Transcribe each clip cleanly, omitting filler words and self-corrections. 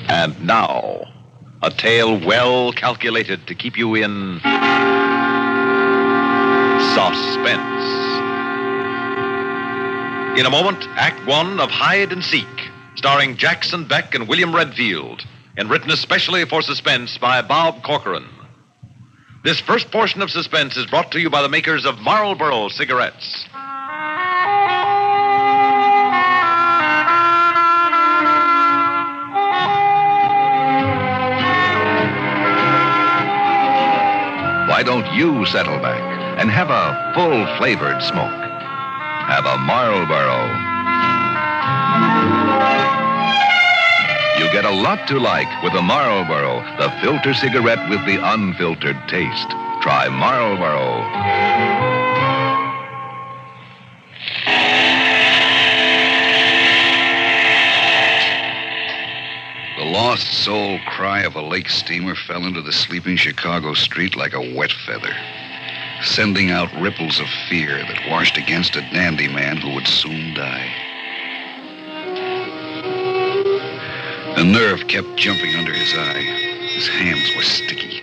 And now, a tale well calculated to keep you in suspense. In a moment, Act One of Hide and Seek, starring Jackson Beck and William Redfield, and written especially for Suspense by Bob Corcoran. This first portion of Suspense is brought to you by the makers of Marlboro cigarettes. Why don't you settle back and have a full-flavored smoke? Have a Marlboro. You get a lot to like with a Marlboro, the filter cigarette with the unfiltered taste. Try Marlboro. The lost soul cry of a lake steamer fell into the sleeping Chicago street like a wet feather, sending out ripples of fear that washed against a dandy man who would soon die. A nerve kept jumping under his eye. His hands were sticky.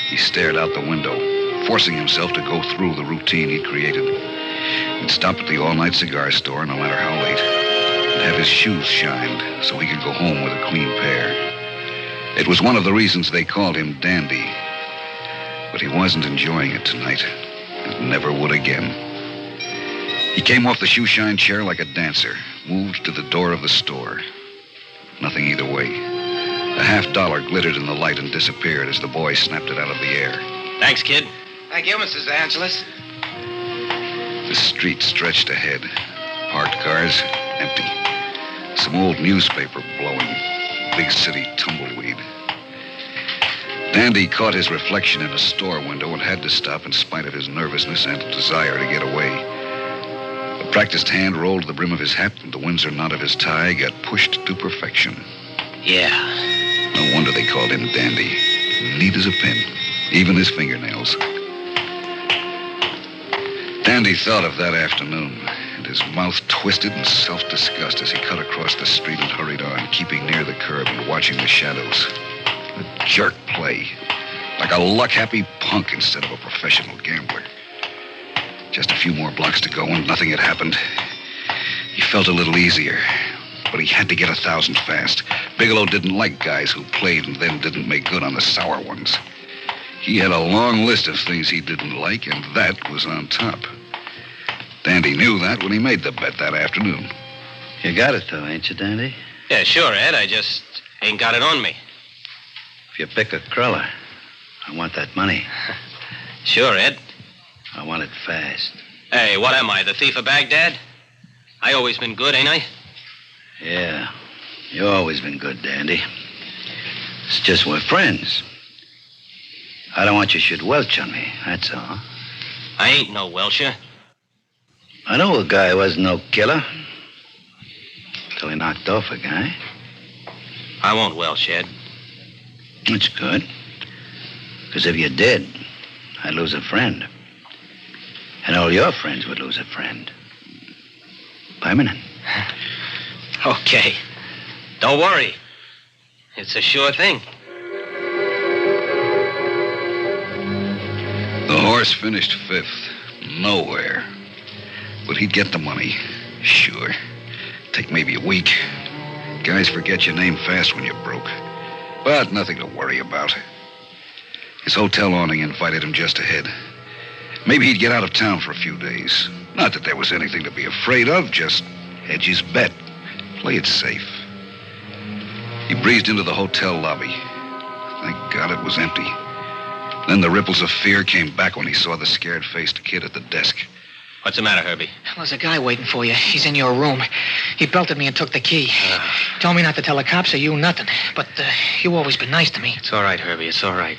He stared out the window, forcing himself to go through the routine he'd created. He'd stop at the all-night cigar store, no matter how late, and have his shoes shined so he could go home with a clean pair. It was one of the reasons they called him Dandy. But he wasn't enjoying it tonight, and never would again. He came off the shoe-shine chair like a dancer, moved to the door of the store. Nothing either way. A $50 glittered in the light and disappeared as the boy snapped it out of the air. Thanks, kid. Thank you, Mrs. Angeles. The street stretched ahead. Parked cars, empty. Some old newspaper blowing. Big city tumbleweed. Dandy caught his reflection in a store window and had to stop in spite of his nervousness and desire to get away. A practiced hand rolled the brim of his hat, and the Windsor knot of his tie got pushed to perfection. Yeah. No wonder they called him Dandy. Neat as a pin, even his fingernails. Dandy thought of that afternoon, and his mouth twisted in self-disgust as he cut across the street and hurried on, keeping near the curb and watching the shadows. A jerk play, like a luck-happy punk instead of a professional gambler. Just a few more blocks to go and nothing had happened. He felt a little easier, but he had to get 1,000 fast. Bigelow didn't like guys who played and then didn't make good on the sour ones. He had a long list of things he didn't like, and that was on top. Dandy knew that when he made the bet that afternoon. You got it, though, ain't you, Dandy? Yeah, sure, Ed. I just ain't got it on me. If you pick a cruller, I want that money. Sure, Ed. I want it fast. Hey, what am I, the thief of Baghdad? I always been good, ain't I? Yeah, you always been good, Dandy. It's just we're friends. I don't want you should welch on me, that's all. I ain't no Welcher. I know a guy who wasn't no killer. Till he knocked off a guy. I won't welch, Ed. That's good. Because if you did, I'd lose a friend. And all your friends would lose a friend. Permanent. Okay. Don't worry. It's a sure thing. The horse finished fifth. Nowhere. But he'd get the money. Sure. Take maybe a week. Guys forget your name fast when you're broke. But nothing to worry about. His hotel awning invited him just ahead. Maybe he'd get out of town for a few days. Not that there was anything to be afraid of, just hedge his bet. Play it safe. He breezed into the hotel lobby. Thank God it was empty. Then the ripples of fear came back when he saw the scared-faced kid at the desk. What's the matter, Herbie? Well, there's a guy waiting for you. He's in your room. He belted me and took the key. Told me not to tell the cops or you nothing. But you always been nice to me. It's all right, Herbie. It's all right.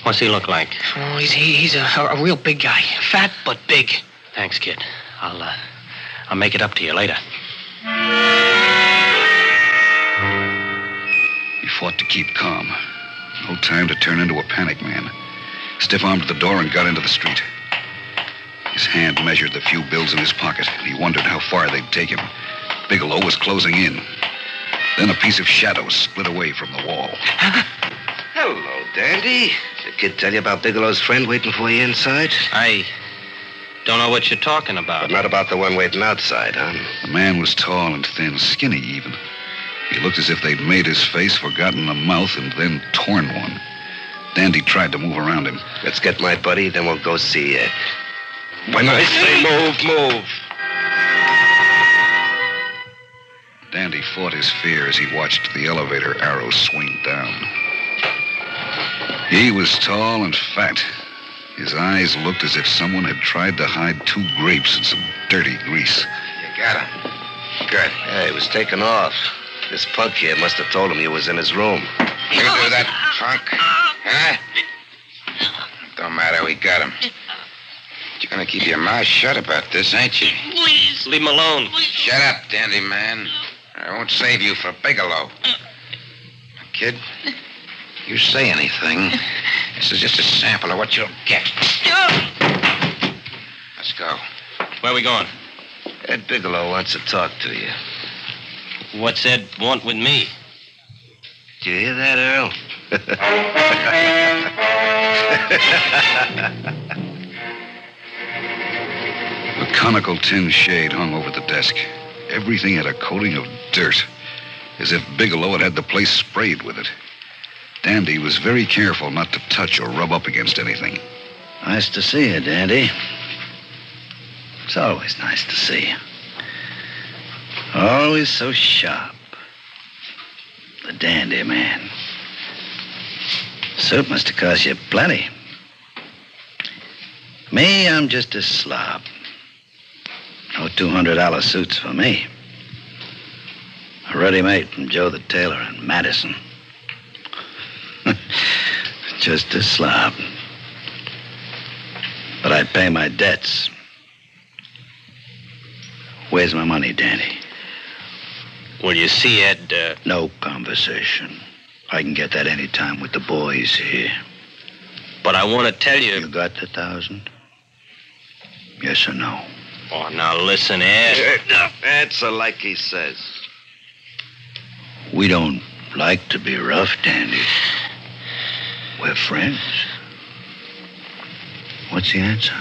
What's he look like? Oh, he's a real big guy. Fat, but big. Thanks, kid. I'll make it up to you later. He fought to keep calm. No time to turn into a panic man. Stiff-armed the door and got into the street. His hand measured the few bills in his pocket. He wondered how far they'd take him. Bigelow was closing in. Then Then a piece of shadow split away from the wall. Hello, Dandy. The kid tell you about Bigelow's friend waiting for you inside? I don't know what you're talking about. But not about the one waiting outside, huh? The man was tall and thin, skinny even. He looked as if they'd made his face, forgotten a mouth, and then torn one. Dandy tried to move around him. Let's get my buddy, then we'll go see Ed. When I say move. Dandy fought his fear as he watched the elevator arrow swing down. He was tall and fat. His eyes looked as if someone had tried to hide 2 grapes in some dirty grease. You got him. Good. Yeah, he was taken off. This punk here must have told him you was in his room. You do that, punk? Huh? Don't matter, we got him. You're gonna keep your mouth shut about this, ain't you? Please. Leave him alone. Shut up, dandy man. I won't save you for Bigelow. Kid, you say anything, this is just a sample of what you'll get. Let's go. Where are we going? Ed Bigelow wants to talk to you. What's Ed want with me? Did you hear that, Earl? A conical tin shade hung over the desk. Everything had a coating of dirt, as if Bigelow had had the place sprayed with it. Dandy was very careful not to touch or rub up against anything. Nice to see you, Dandy. It's always nice to see you. Always so sharp. The dandy man. Suit must have cost you plenty. Me, I'm just a slob. No $200 suits for me. A ready-made from Joe the tailor in Madison. Just a slob. But I'd pay my debts. Where's my money, Danny? Well, you see, Ed, No conversation. I can get that any time with the boys here. but I want to tell you... You got the 1,000? Yes or no? Oh, now listen, Ed. Answer like he says. We don't like to be rough, Dandy. We're friends. What's the answer?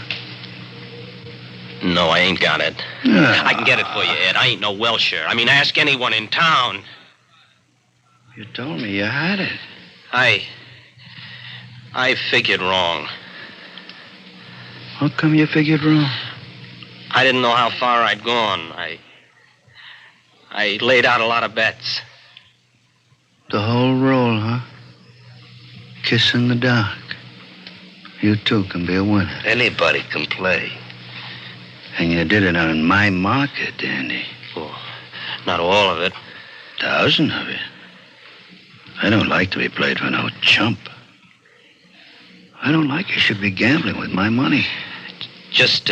No, I ain't got it. I can get it for you, Ed. I ain't no Welsher. I mean, ask anyone in town. You told me you had it. I figured wrong. How come you figured wrong? I didn't know how far I'd gone. I laid out a lot of bets. The whole roll, huh? Kiss in the dark. You too can be a winner. Anybody can play. And you did it on my market, Dandy. Oh, not all of it. 1,000 of it. I don't like to be played for no chump. I don't like you should be gambling with my money. Just,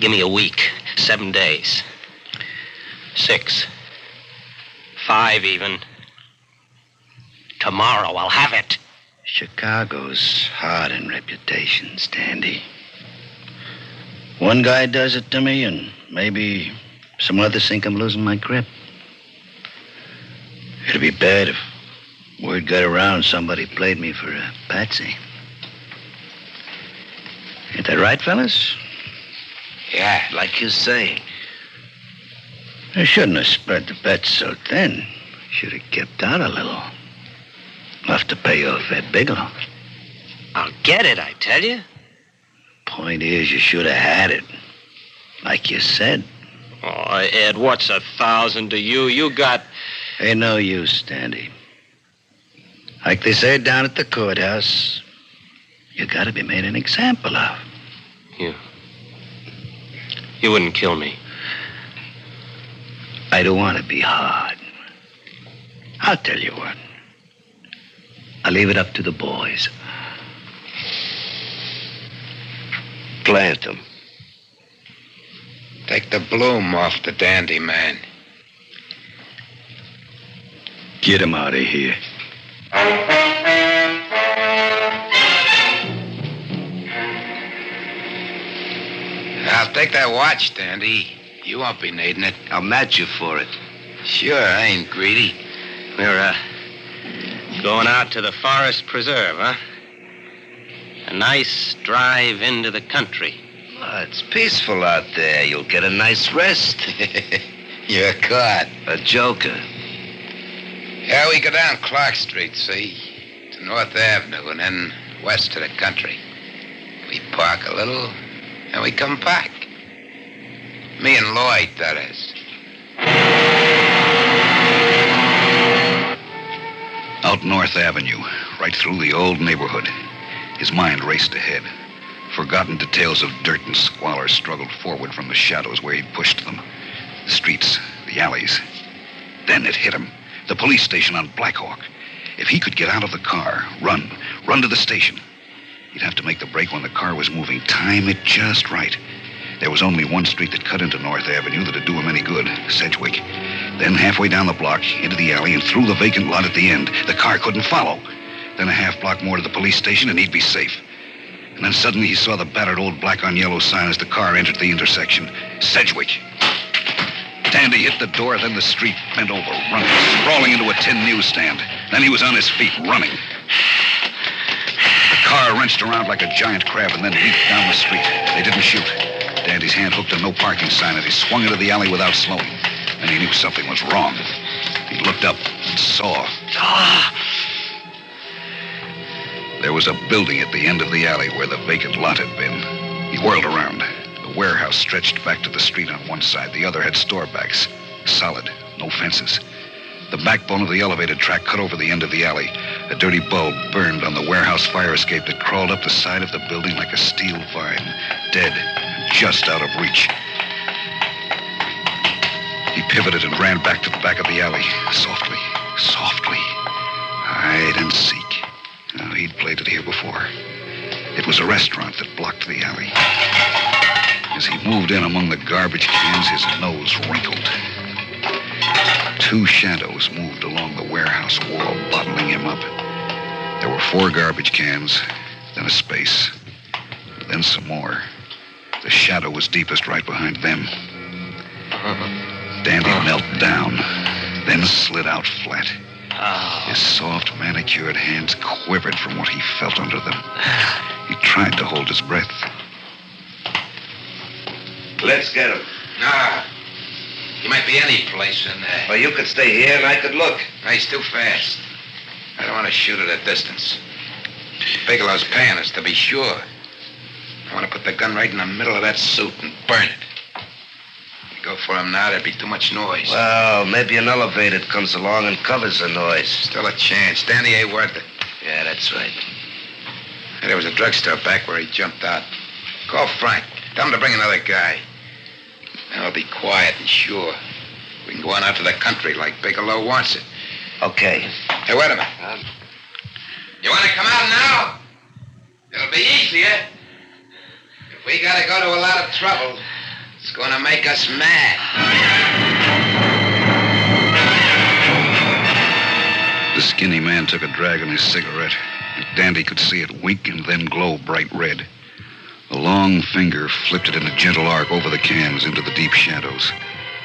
give me a week. 7 days. 6. 5 even. Tomorrow I'll have it. Chicago's hard in reputations, Dandy. One guy does it to me, and maybe some others think I'm losing my grip. It'd be bad if word got around somebody played me for a patsy. Ain't that right, fellas? Yeah. Like you say. I shouldn't have spread the bet so thin. Should have kept out a little. Enough to pay off Ed Bigelow. I'll get it, I tell you. Point is, you should have had it. Like you said. Oh, Ed, what's 1,000 to you? You got... Ain't no use, Dandy. Like they say down at the courthouse, you gotta be made an example of. You wouldn't kill me. I don't want to be hard. I'll tell you what. I'll leave it up to the boys. Plant them. Take the bloom off the dandy man. Get him out of here. I'll take that watch, Dandy. You won't be needing it. I'll match you for it. Sure, I ain't greedy. We're, going out to the forest preserve, huh? A nice drive into the country. Oh, it's peaceful out there. You'll get a nice rest. You're caught. A joker. Yeah, we go down Clark Street, see? To North Avenue and then west to the country. We park a little, and we come back. Me and Lloyd, that is. Out North Avenue, right through the old neighborhood. His mind raced ahead. Forgotten details of dirt and squalor struggled forward from the shadows where he'd pushed them. The streets, the alleys. Then it hit him. The police station on Blackhawk. If he could get out of the car, run to the station. He'd have to make the break when the car was moving, time it just right. There was only one street that cut into North Avenue that'd do him any good, Sedgwick. Then halfway down the block, into the alley, and through the vacant lot at the end. The car couldn't follow. Then a half block more to the police station, and he'd be safe. And then suddenly he saw the battered old black on yellow sign as the car entered the intersection. Sedgwick. Dandy hit the door, then the street, bent over, running, sprawling into a tin newsstand. Then he was on his feet, running. The car wrenched around like a giant crab and then leaped down the street. They didn't shoot. Dandy's hand hooked a no parking sign and he swung into the alley without slowing. Then he knew something was wrong. He looked up and saw. There was a building at the end of the alley where the vacant lot had been. He whirled around. The warehouse stretched back to the street on one side. The other had store backs. Solid, no fences. The backbone of the elevated track cut over the end of the alley. A dirty bulb burned on the warehouse fire escape that crawled up the side of the building like a steel vine. Dead, and just out of reach. He pivoted and ran back to the back of the alley. Softly. Hide and seek. Oh, he'd played it here before. It was a restaurant that blocked the alley. As he moved in among the garbage cans, his nose wrinkled. Two shadows moved along the warehouse wall, bottling him up. There were 4 garbage cans, then a space, then some more. The shadow was deepest right behind them. Dandy knelt down, then slid out flat. His soft, manicured hands quivered from what he felt under them. He tried to hold his breath. Let's get him. Nah. He might be any place in there. Well, you could stay here and I could look. No, he's too fast. I don't want to shoot at a distance. Bigelow's paying us, to be sure. I want to put the gun right in the middle of that suit and burn it. You go for him now, there'd be too much noise. Well, maybe an elevator comes along and covers the noise. Still a chance. Danny ain't worth it. Yeah, that's right. Hey, there was a drugstore back where he jumped out. Call Frank. Tell him to bring another guy. Then I'll be quiet and sure. We can go on out to the country like Bigelow wants it. Okay. Hey, wait a minute. You want to come out now? It'll be easier. If we gotta go to a lot of trouble, it's gonna make us mad. The skinny man took a drag on his cigarette. Dandy could see it wink and then glow bright red. A long finger flipped it in a gentle arc over the cans into the deep shadows.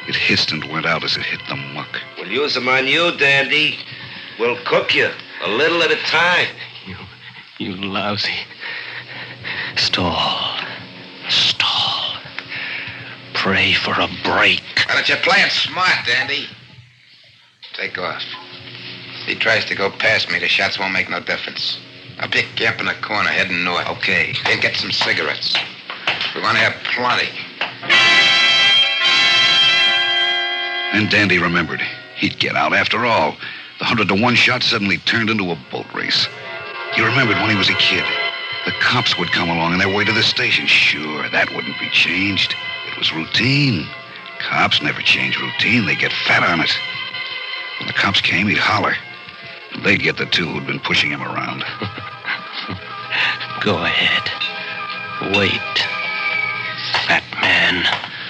It hissed and went out as it hit the muck. We'll use them on you, Dandy. We'll cook you, a little at a time. You lousy. Stall. Pray for a break. Why don't you play it smart, Dandy? Take off. If he tries to go past me, the shots won't make no difference. I'll pick you up in the corner, heading north. Okay. Then get some cigarettes. We want to have plenty. And Dandy remembered. He'd get out after all. The 100-to-1 shot suddenly turned into a boat race. He remembered when he was a kid. The cops would come along on their way to the station. Sure, that wouldn't be changed. It was routine. Cops never change routine. They get fat on it. When the cops came, he'd holler. They'd get the 2 who'd been pushing him around. Go ahead. Wait. Fat man.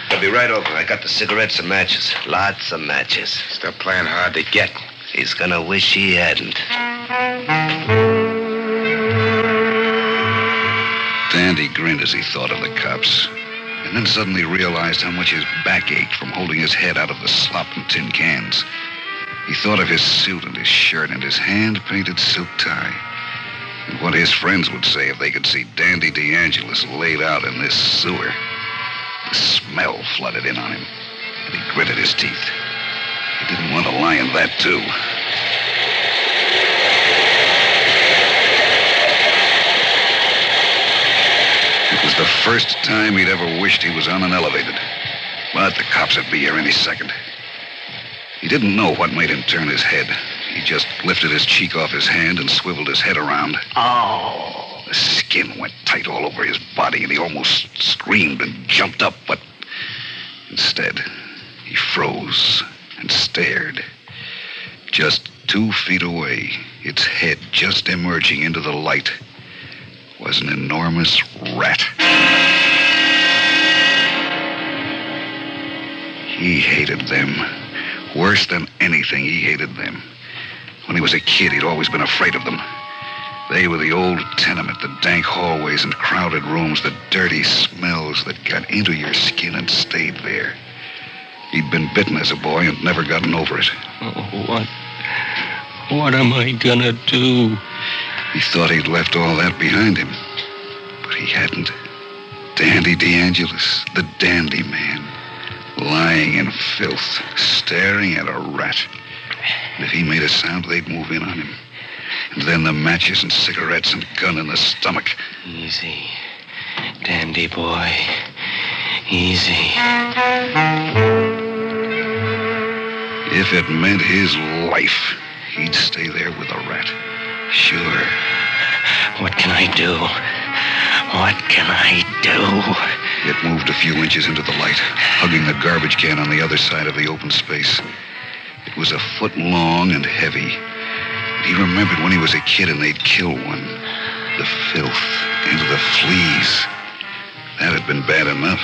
I'll be right over. I got the cigarettes and matches. Lots of matches. Still playing hard to get. He's gonna wish he hadn't. Dandy grinned as he thought of the cops. and then suddenly realized how much his back ached from holding his head out of the slop and tin cans. He thought of his suit and his shirt and his hand-painted silk tie, and what his friends would say if they could see Dandy DeAngelis laid out in this sewer. The smell flooded in on him, and he gritted his teeth. He didn't want to lie in that, too. It was the first time he'd ever wished he was on an elevated. But the cops would be here any second. He didn't know what made him turn his head. He just lifted his cheek off his hand and swiveled his head around. Oh. The skin went tight all over his body, and he almost screamed and jumped up, but instead, he froze and stared. Just 2 feet away, its head just emerging into the light, was an enormous rat. He hated them. Worse than anything, he hated them. When he was a kid, he'd always been afraid of them. They were the old tenement, the dank hallways and crowded rooms, the dirty smells that got into your skin and stayed there. He'd been bitten as a boy and never gotten over it. Oh, what am I gonna do? He thought he'd left all that behind him, but he hadn't. Dandy DeAngelis, the dandy man, lying in filth, staring at a rat. And if he made a sound, they'd move in on him. And then the matches and cigarettes and gun in the stomach. Easy, dandy boy. Easy. If it meant his life, he'd stay there with a rat. Sure. What can I do? What can I do? It moved a few inches into the light, hugging the garbage can on the other side of the open space. It was a foot long and heavy. He remembered when he was a kid and they'd kill one. The filth and the fleas. That had been bad enough.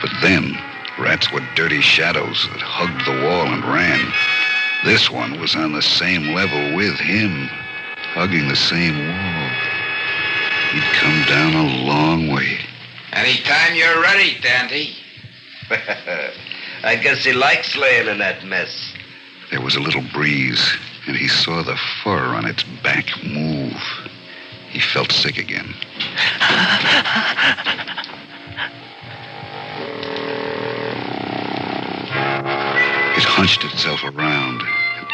But then, rats were dirty shadows that hugged the wall and ran. This one was on the same level with him, hugging the same wall. He'd come down a long way. Anytime you're ready, Dandy. I guess he likes laying in that mess. There was a little breeze, and he saw the fur on its back move. He felt sick again. It hunched itself around.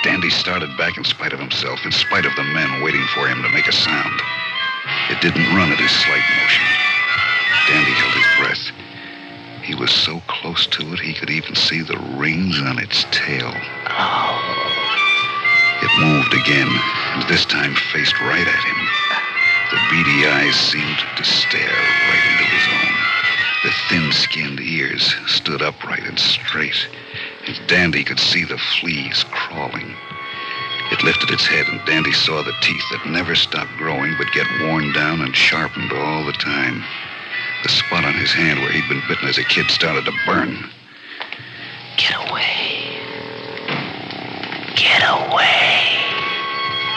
Dandy started back in spite of himself, in spite of the men waiting for him to make a sound. It didn't run at his slight motion. Dandy held his breath. He was so close to it, he could even see the rings on its tail. It moved again, and this time faced right at him. The beady eyes seemed to stare right into his own. The thin-skinned ears stood upright and straight, and Dandy could see the fleas crawling. It lifted its head, and Dandy saw the teeth that never stopped growing but get worn down and sharpened all the time. The spot on his hand where he'd been bitten as a kid started to burn. Get away. Get away.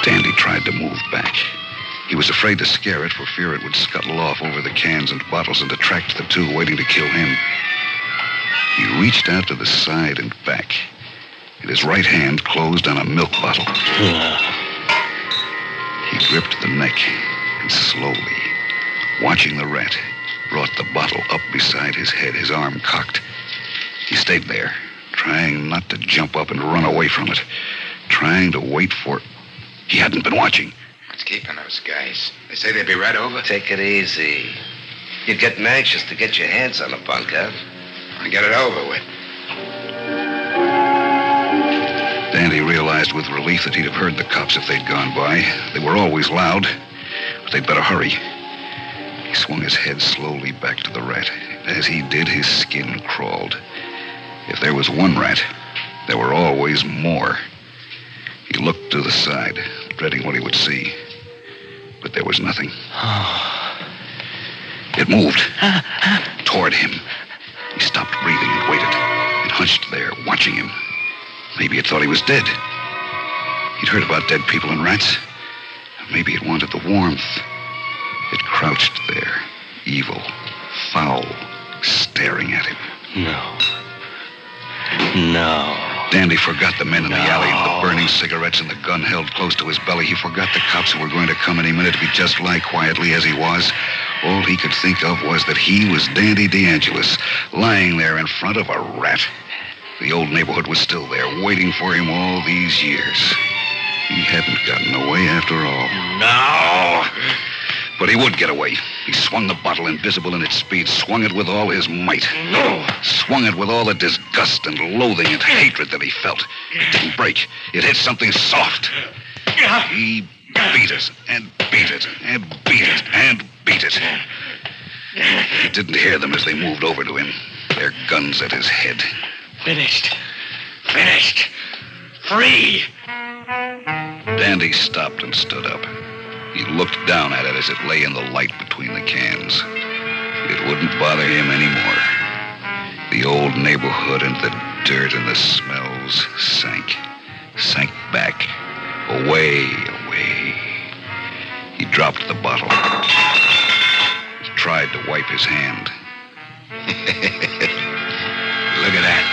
Dandy tried to move back. He was afraid to scare it for fear it would scuttle off over the cans and bottles and attract the two waiting to kill him. He reached out to the side and back, and his right hand closed on a milk bottle. He gripped the neck and slowly, watching the rat, brought the bottle up beside his head, his arm cocked. He stayed there, trying not to jump up and run away from it, trying to wait for... He hadn't been watching. What's keeping those guys? They say they'd be right over. Take it easy. You're getting anxious to get your hands on a bunk, huh? And get it over with. Dandy realized with relief that he'd have heard the cops if they'd gone by. They were always loud, but they'd better hurry. He swung his head slowly back to the rat. As he did, his skin crawled. If there was one rat, there were always more. He looked to the side, dreading what he would see. But there was nothing. It moved toward him. He stopped breathing and waited. It hunched there, watching him. Maybe it thought he was dead. He'd heard about dead people and rats. Maybe it wanted the warmth. It crouched there, evil, foul, staring at him. No. No. Dandy forgot the men in the alley, the burning cigarettes, and the gun held close to his belly. He forgot the cops who were going to come any minute if he just lay quietly as he was. All he could think of was that he was Dandy DeAngelis, lying there in front of a rat. The old neighborhood was still there, waiting for him all these years. He hadn't gotten away after all. No! But he would get away. He swung the bottle, invisible in its speed, swung it with all his might. No! Swung it with all the disgust and loathing and hatred that he felt. It didn't break. It hit something soft. He beat it, and beat it, and beat it, and beat it. He didn't hear them as they moved over to him, their guns at his head. Finished. Finished. Free. Dandy stopped and stood up. He looked down at it as it lay in the light between the cans. It wouldn't bother him anymore. The old neighborhood and the dirt and the smells sank back, away. He dropped the bottle. He tried to wipe his hand. Look at that.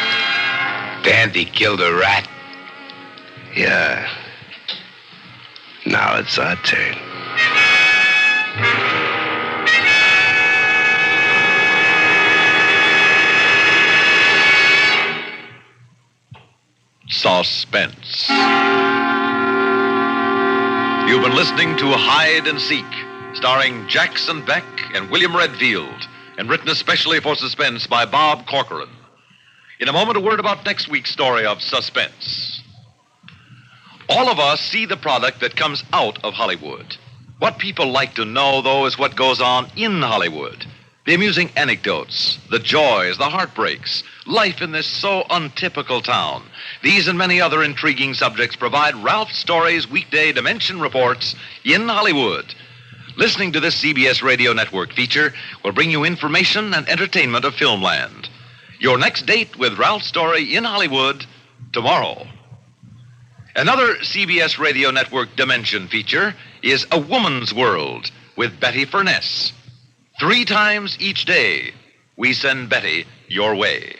Dandy killed a rat. Yeah. Now it's our turn. Suspense. You've been listening to Hide and Seek, starring Jackson Beck and William Redfield, and written especially for Suspense by Bob Corcoran. In a moment, a word about next week's story of Suspense. All of us see the product that comes out of Hollywood. What people like to know, though, is what goes on in Hollywood. The amusing anecdotes, the joys, the heartbreaks, life in this so untypical town. These and many other intriguing subjects provide Ralph Story's weekday Dimension Reports in Hollywood. Listening to this CBS Radio Network feature will bring you information and entertainment of Filmland. Your next date with Ralph Story in Hollywood, tomorrow. Another CBS Radio Network Dimension feature is A Woman's World with Betty Furness. 3 times each day, we send Betty your way.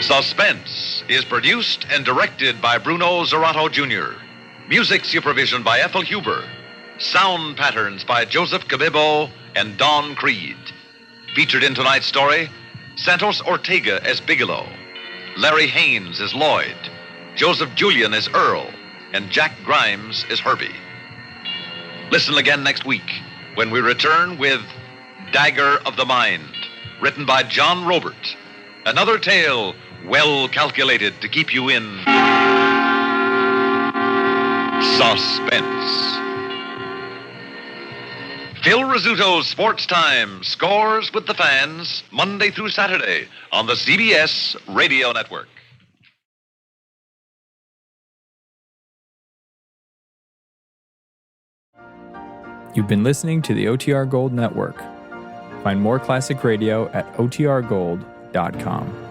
Suspense is produced and directed by Bruno Zerato Jr. Music supervision by Ethel Huber. Sound patterns by Joseph Cabibbo and Don Creed. Featured in tonight's story, Santos Ortega as Bigelow, Larry Haynes as Lloyd, Joseph Julian as Earl, and Jack Grimes as Herbie. Listen again next week when we return with Dagger of the Mind, written by John Robert. Another tale well calculated to keep you in suspense. Phil Rizzuto's Sports Time scores with the fans Monday through Saturday on the CBS Radio Network. You've been listening to the OTR Gold Network. Find more classic radio at otrgold.com.